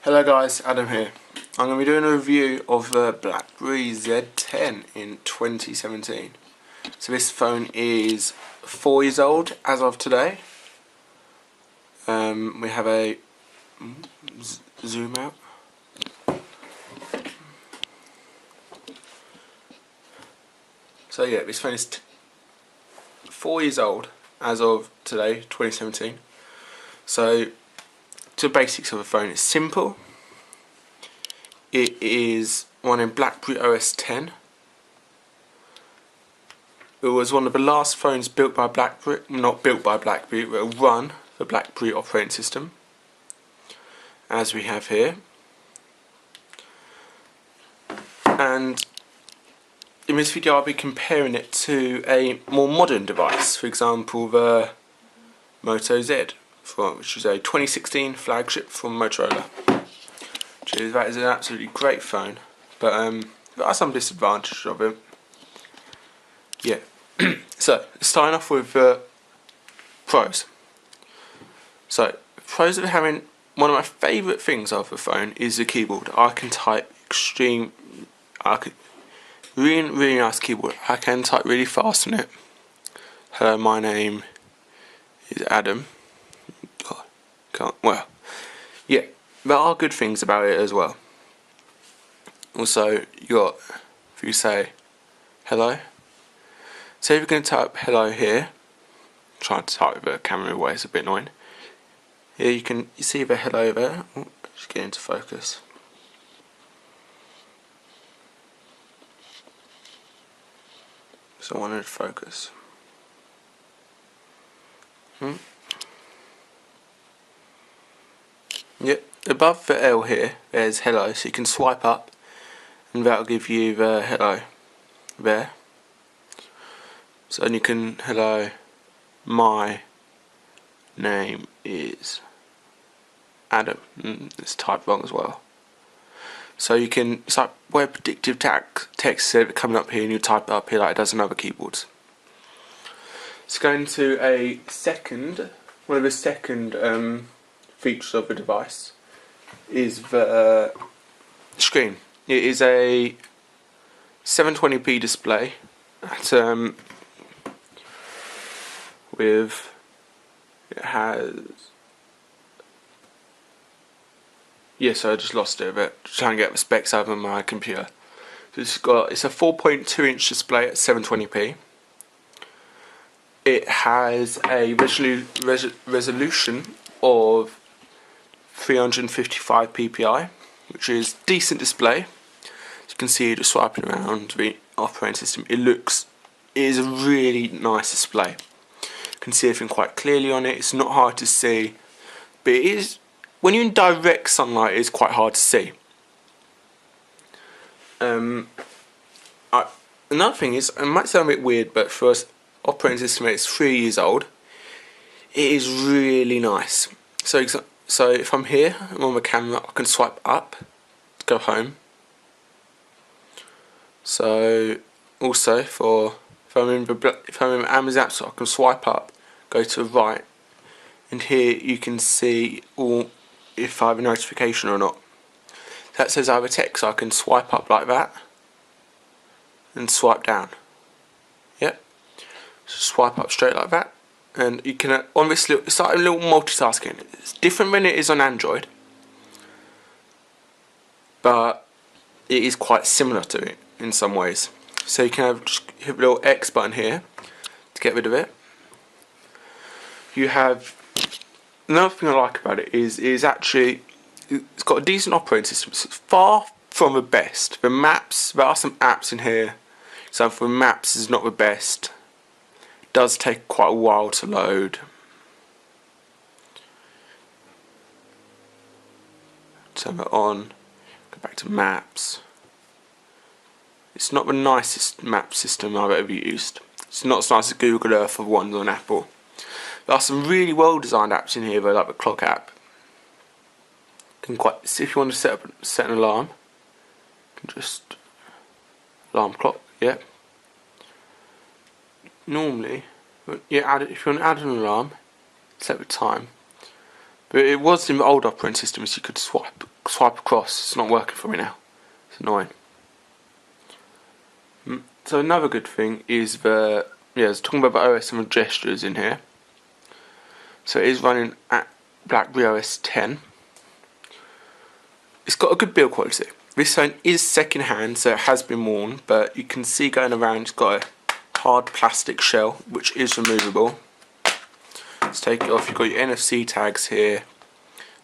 Hello guys, Adam here. I'm going to be doing a review of the BlackBerry Z10 in 2017. So this phone is 4 years old as of today. We have a zoom out. So yeah, this phone is 4 years old as of today, 2017. So to the basics of the phone, it's simple. It is running BlackBerry OS 10. It was one of the last phones built by BlackBerry, not built by BlackBerry, but run the BlackBerry operating system, as we have here. And in this video I'll be comparing it to a more modern device, for example the Moto Z, which is a 2016 flagship from Motorola. That is an absolutely great phone, but there are some disadvantages of it. Yeah. So starting off with pros. So pros of having, one of my favourite things of the phone is the keyboard. I can type really nice keyboard. I can type really fast on it. Hello, my name is Adam. Well, yeah, there are good things about it as well. Also, you got, if you say hello, so if you're going to type hello here, try to type with the camera away, it's a bit annoying. Here you see the hello there. Just get into focus. So I wanted to focus. Yep, above the L here, there's hello, so you can swipe up and that'll give you the hello there. So then you can, hello, my name is Adam. It's typed wrong as well. So you can, it's like where predictive text instead of it coming up here and you type it up here like it does on other keyboards. Let's go into one of the second features of the device is the screen. It is a 720p display at, so I just lost it a bit, trying to get the specs out of my computer. So it's a 4.2 inch display at 720p. It has a resolution of 355 ppi, which is decent display. As you can see, just swiping around the operating system, it is a really nice display. You can see everything quite clearly on it. It's not hard to see, but it is, when you're in direct sunlight, it's quite hard to see. Another thing is, it might sound a bit weird, but for us operating system, it's 3 years old. It is really nice. So if I'm here, I'm on the camera, I can swipe up to go home. So also if I'm in Amazon App Store, I can swipe up, go to the right, and here you can see if I have a notification or not. That says I have a text, so I can swipe up like that and swipe down. Yep. So swipe up straight like that. And you can, on this little, it's like a little multitasking. It's different than it is on Android, but it is quite similar to it in some ways. So you can just hit the little X button here to get rid of it. You have, another thing I like about it is actually, it's got a decent operating system. It's far from the best. The maps, there are some apps in here, so for maps is not the best. Does take quite a while to load. Turn it on, go back to maps. It's not the nicest map system I've ever used. It's not as nice as Google Earth or ones on Apple. There are some really well designed apps in here though, like the clock app. If you want to set an alarm, you can just alarm clock, yeah. Normally, if you want to add an alarm, set the time. But it was in the old operating system, so you could swipe swipe across. It's not working for me now. It's annoying. So another good thing is it's talking about OS and gestures in here. So it is running at BlackBerry Z10. It's got a good build quality. This phone is second hand, so it has been worn, but you can see going around it's got a hard plastic shell which is removable. Let's take it off. You've got your NFC tags here.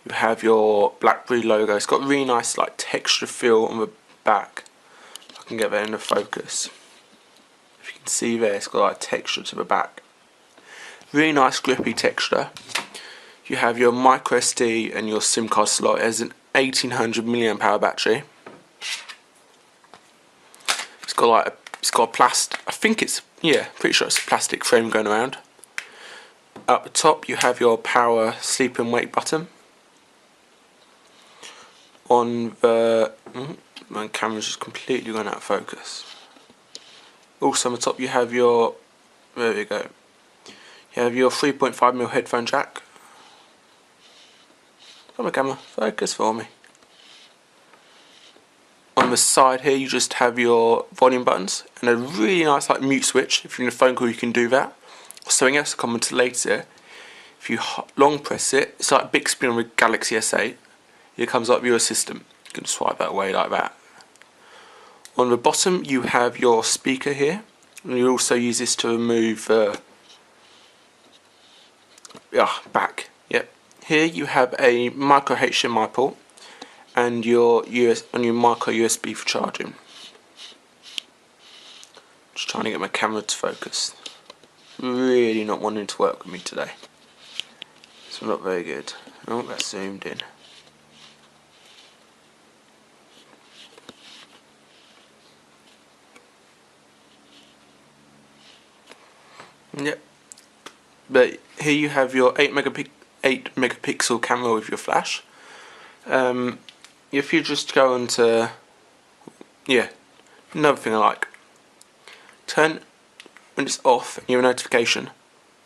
You have your BlackBerry logo. It's got a really nice like texture feel on the back. I can get that into focus. If you can see there, it's got like texture to the back. Really nice grippy texture. You have your micro SD and your SIM card slot. It has an 1800 mAh battery. It's got a plastic. I think it's pretty sure it's a plastic frame going around. Up the top you have your power sleep and wake button. On the my camera's just completely gone out of focus. Also on the top you have your there we go. You have your 3.5mm headphone jack. Come on camera, focus for me. On the side here you just have your volume buttons and a really nice like mute switch. If you're in a phone call you can do that. Something else I'll comment to later. If you long press it, it's like Bixby on the Galaxy S8. It comes up with your assistant. You can swipe that away like that. On the bottom you have your speaker here, and you also use this to remove back. Yep. Here you have a micro HDMI port and your micro USB for charging. Just trying to get my camera to focus. Really not wanting to work with me today. It's not very good. Oh, that's zoomed in. Yep. But here you have your 8 megapixel camera with your flash. If you just go into another thing I like. Turn when it's off and your notification,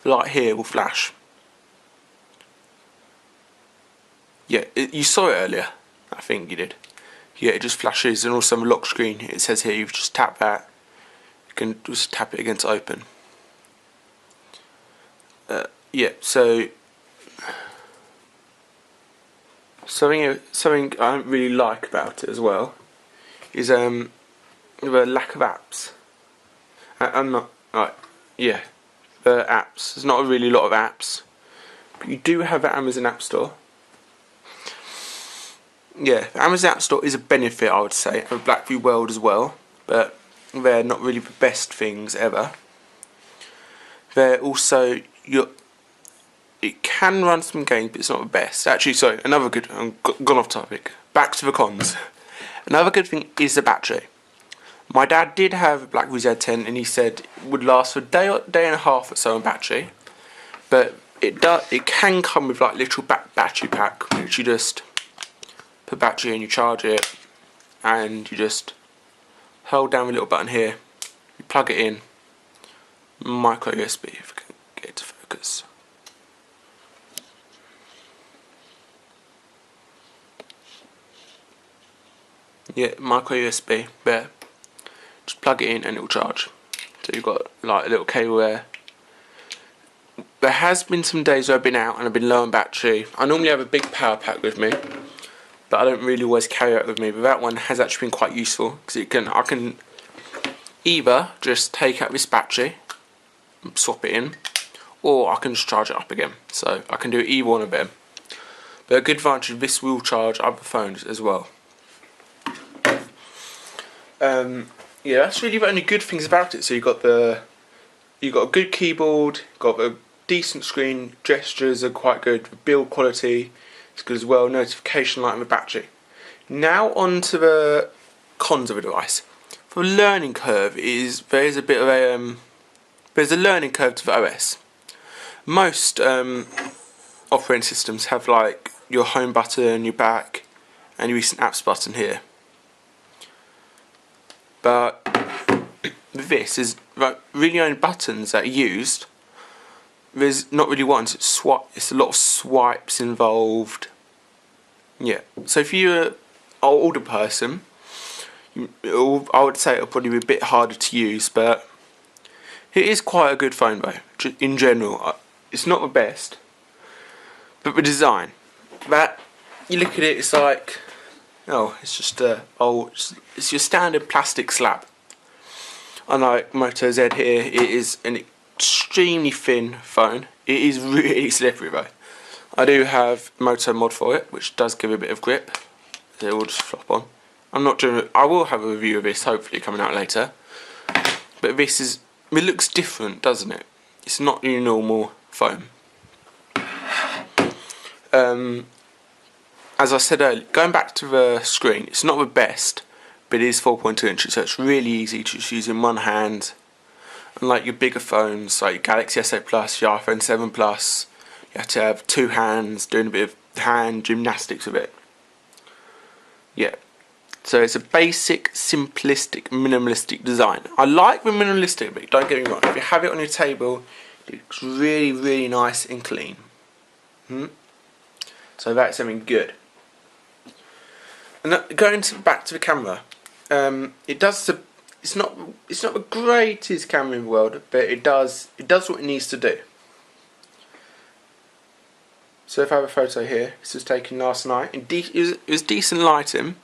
the light here will flash. Yeah, you saw it earlier. I think you did. Yeah, it just flashes, and also on the lock screen it says here you just tap that. You can just tap it again to open. So something I don't really like about it as well is the lack of apps. I'm not the apps. There's not a really lot of apps, but you do have the Amazon App Store. Yeah, the Amazon App Store is a benefit, I would say, of BlackBerry world as well, but they're not really the best things ever. They're also it can run some games, but it's not the best. Actually, sorry, another good. I'm gone off topic. Back to the cons. Another good thing is the battery. My dad did have a BlackBerry Z10, and he said it would last for a day and a half or so on battery. But it can come with like little battery pack, which you just put battery in, you charge it, and you just hold down the little button here. You plug it in. Micro USB. If I can get it to focus. Yeah, micro USB there. Just plug it in and it will charge. So you've got like a little cable there. There has been some days where I've been out and I've been low on battery. I normally have a big power pack with me, but I don't really always carry it with me. But that one has actually been quite useful because I can either just take out this battery, swap it in, or I can just charge it up again. So I can do either one of them. But a good advantage of this will charge other phones as well. Yeah, that's really the only good things about it. So you got a good keyboard, got a decent screen, gestures are quite good, build quality is good as well, notification light and the battery. Now on to the cons of the device. For the learning curve there's a learning curve to the OS. Most operating systems have like your home button, your back, and your recent apps button here. But this is really only buttons that are used. There's not really ones. It's a lot of swipes involved. Yeah, so if you're an older person, I would say it'll probably be a bit harder to use, but it is quite a good phone though, in general. It's not the best, but the design, that, you look at it, it's like, oh, it's just it's your standard plastic slab. Unlike Moto Z here, it is an extremely thin phone. It is really slippery though. I do have Moto mod for it, which does give a bit of grip. It will just flop on. I'm not doing it. I will have a review of this, hopefully coming out later. But this is, it looks different, doesn't it? It's not your normal phone. As I said earlier, going back to the screen, it's not the best, but it is 4.2 inches, so it's really easy to just use in one hand. Unlike your bigger phones, like your Galaxy S8 Plus, your iPhone 7 Plus, you have to have two hands doing a bit of hand gymnastics with it. Yeah. So it's a basic, simplistic, minimalistic design. I like the minimalistic bit, don't get me wrong. If you have it on your table, it looks really, really nice and clean. So that's something good. And going back to the camera, it's not the greatest camera in the world, but it does what it needs to do. So if I have a photo here, this was taken last night. It was decent lighting,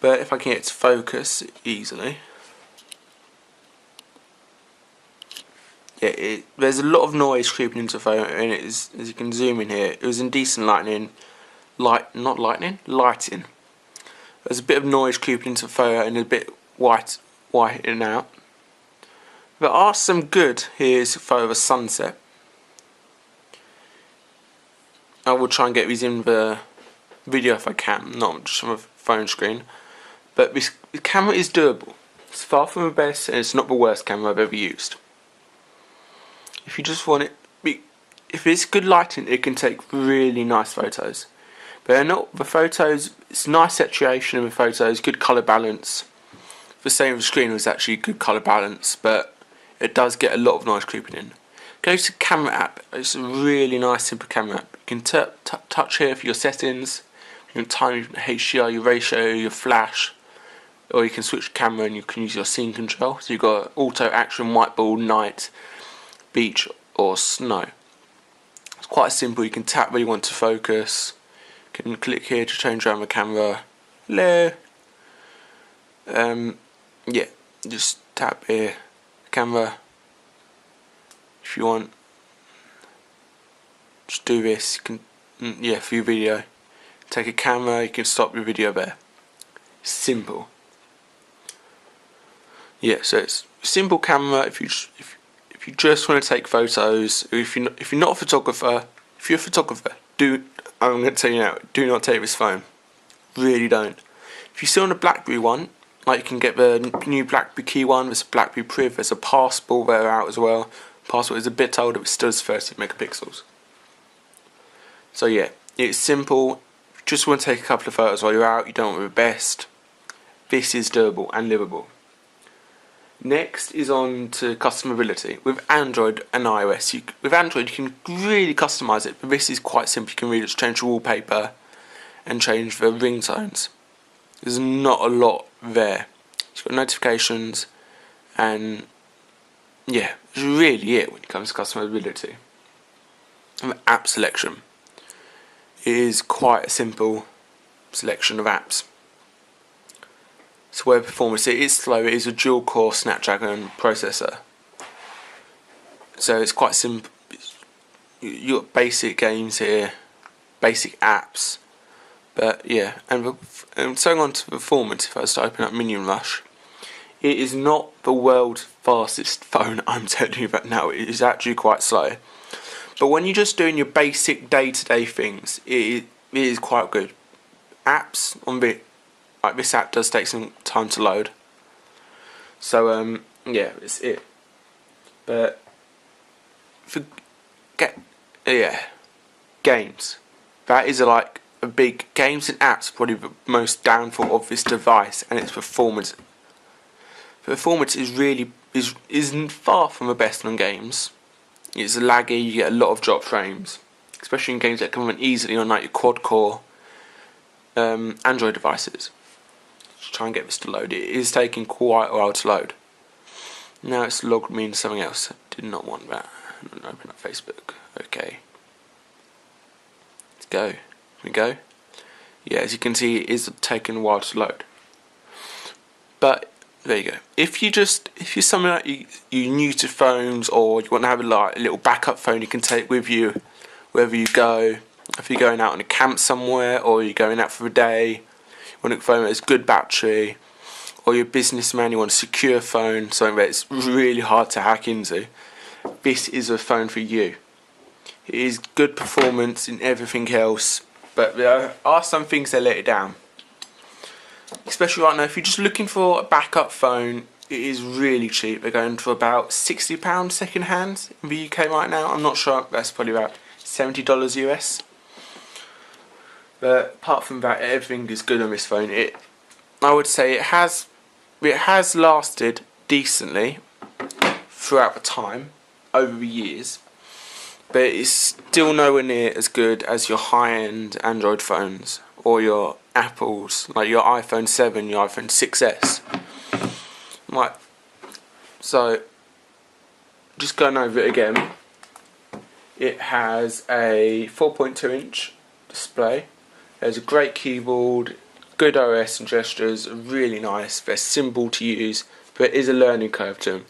but if I can get it to focus easily, yeah, there's a lot of noise creeping into the photo, and it is, as you can zoom in here, it was in decent lighting. Lighting. There's a bit of noise creeping into the photo and a bit white in and out. There are some good. Here's a photo of a sunset. I will try and get these in the video if I can, not just on a phone screen. But this camera is doable. It's far from the best, and it's not the worst camera I've ever used. If you just want it, if it's good lighting, it can take really nice photos. But they're not the photos. It's nice saturation in the photos, good colour balance. The same with the screen was actually good colour balance, but it does get a lot of noise creeping in. Go to camera app. It's a really nice simple camera app. You can touch here for your settings. You can time your HDR, your ratio, your flash, or you can switch camera and you can use your scene control. So you've got auto, action, white ball, night, beach, or snow. It's quite simple. You can tap where you want to focus. You can click here to change around the camera. Hello. Yeah, just tap here, camera. If you want, just do this. You can, yeah, for your video, take a camera. You can stop your video there. Simple. Yeah, so it's a simple camera. If you just want to take photos, if you're not a photographer, if you're a photographer, I'm going to tell you now, do not take this phone. Really don't. If you still want a BlackBerry one, like you can get the new BlackBerry Key one. There's a BlackBerry Priv. There's a Passport there out as well. Passport is a bit older, but still has 30 megapixels. So yeah, it's simple. If you just want to take a couple of photos while you're out, you don't want the best. This is doable and livable. Next is on to customability. With Android and iOS, with Android you can really customise it, but this is quite simple. You can really just change the wallpaper and change the ringtones. There's not a lot there. You've got notifications, and yeah, it's really it when it comes to customizability. And the app selection is quite a simple selection of apps. So where performance, it is slow. It is a dual-core Snapdragon processor, so it's quite simple. You've got basic games here, basic apps, but yeah. And going on to performance, if I was to open up Minion Rush, it is not the world's fastest phone I'm telling you about now. It is actually quite slow. But when you're just doing your basic day-to-day things, it is quite good. Apps on like this app does take some time to load. So yeah, it's it. But games. That is like a big games and apps probably the most downfall of this device, and its performance. Performance isn't far from the best on games. It's laggy. You get a lot of drop frames, especially in games that can run easily on like your quad core. Android devices. Let's try and get this to load. It is taking quite a while to load. Now it's logged me into something else. I did not want that. Open up Facebook. Okay. Let's go. Here we go. Yeah, as you can see, it is taking a while to load. But there you go. If you're something like you're new to phones, or you want to have a little backup phone you can take with you wherever you go. If you're going out on a camp somewhere, or you're going out for a day, you want a phone that has good battery, or you're a businessman, you want a secure phone, something that it's really hard to hack into, this is a phone for you. It is good performance in everything else, but there are some things that let it down. Especially right now, if you're just looking for a backup phone, it is really cheap. They're going for about £60 second hand in the UK right now. I'm not sure, that's probably about $70 US. But apart from that, everything is good on this phone. I would say it has lasted decently throughout the time, over the years, but it's still nowhere near as good as your high-end Android phones or your Apples, like your iPhone 7, your iPhone 6s. Right, so just going over it again, it has a 4.2-inch display. There's a great keyboard, good OS and gestures, really nice. They're simple to use, but it is a learning curve to them.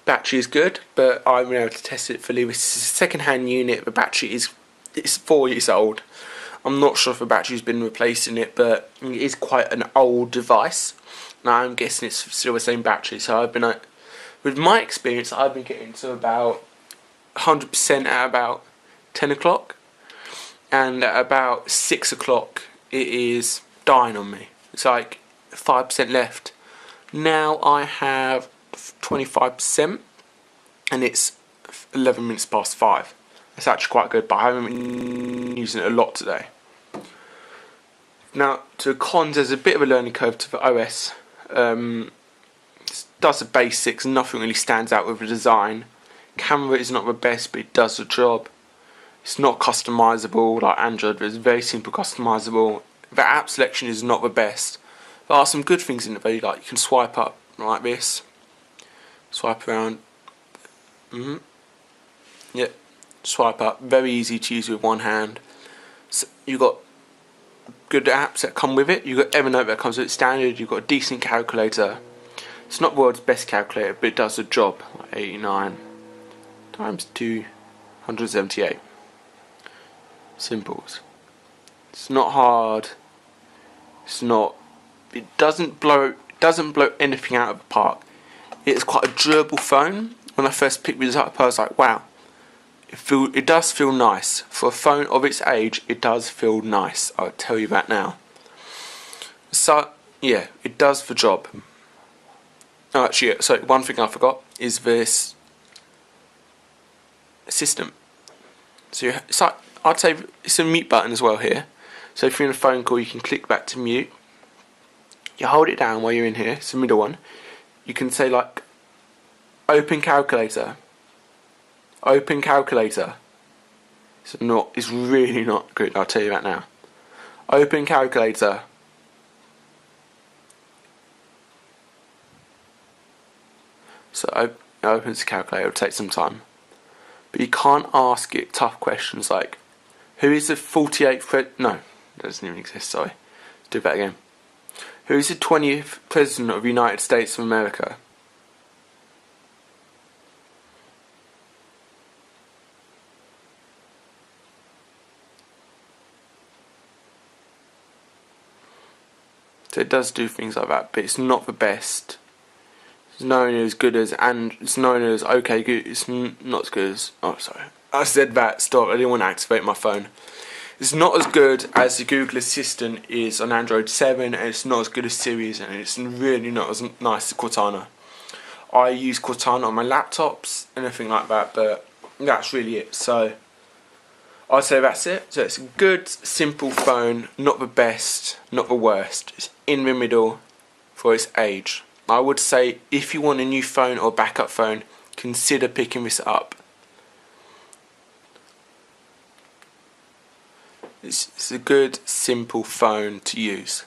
Battery is good, but I've been able to test it fully. This is a second-hand unit. The battery is 4 years old. I'm not sure if the battery's been replaced in it, but it is quite an old device. Now I'm guessing it's still the same battery. So with my experience, I've been getting to about 100% at about 10 o'clock. And at about 6 o'clock it is dying on me. It's like 5% left. Now I have 25% and it's 11 minutes past 5. It's actually quite good, but I haven't been using it a lot today. Now to the cons, there's a bit of a learning curve to the OS. It does the basics, nothing really stands out with the design. Camera is not the best, but it does the job. It's not customizable like Android, it's very simple customizable. The app selection is not the best. There are some good things in it though, like you can swipe up like this, swipe around, yep, swipe up, very easy to use with one hand. So you've got good apps that come with it. You've got Evernote that comes with it standard, you've got a decent calculator. It's not the world's best calculator, but it does the job. Like 89 times 278. Simples. It's not hard. It doesn't blow anything out of the park. It's quite a durable phone. When I first picked this up, I was like, wow. It does feel nice. For a phone of its age, it does feel nice. I'll tell you that now. So yeah, it does the job. Oh, actually, so one thing I forgot is this assistant. So I'd say it's a mute button as well here. So if you're in a phone call, you can click back to mute. You hold it down while you're in here. It's the middle one. You can say like, open calculator. Open calculator. It's really not good. I'll tell you that now. Open calculator. So it opens the calculator. It'll take some time. But you can't ask it tough questions like, who is the 48th no, that doesn't even exist, sorry. Let's do that again. Who is the 20th President of the United States of America? So it does do things like that, but it's not the best. It's known as good as, and it's known as okay good. It's not as good as, oh sorry, I said that, stop, I didn't want to activate my phone. It's not as good as the Google Assistant is on Android 7, and it's not as good as Siri is, and it's really not as nice as Cortana. I use Cortana on my laptops and everything like that, but that's really it. So I'd say that's it. So it's a good, simple phone, not the best, not the worst. It's in the middle for its age. I would say if you want a new phone or backup phone, consider picking this up. It's a good, simple phone to use.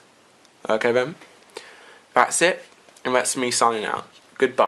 Okay then, that's it, and that's me signing out. Goodbye.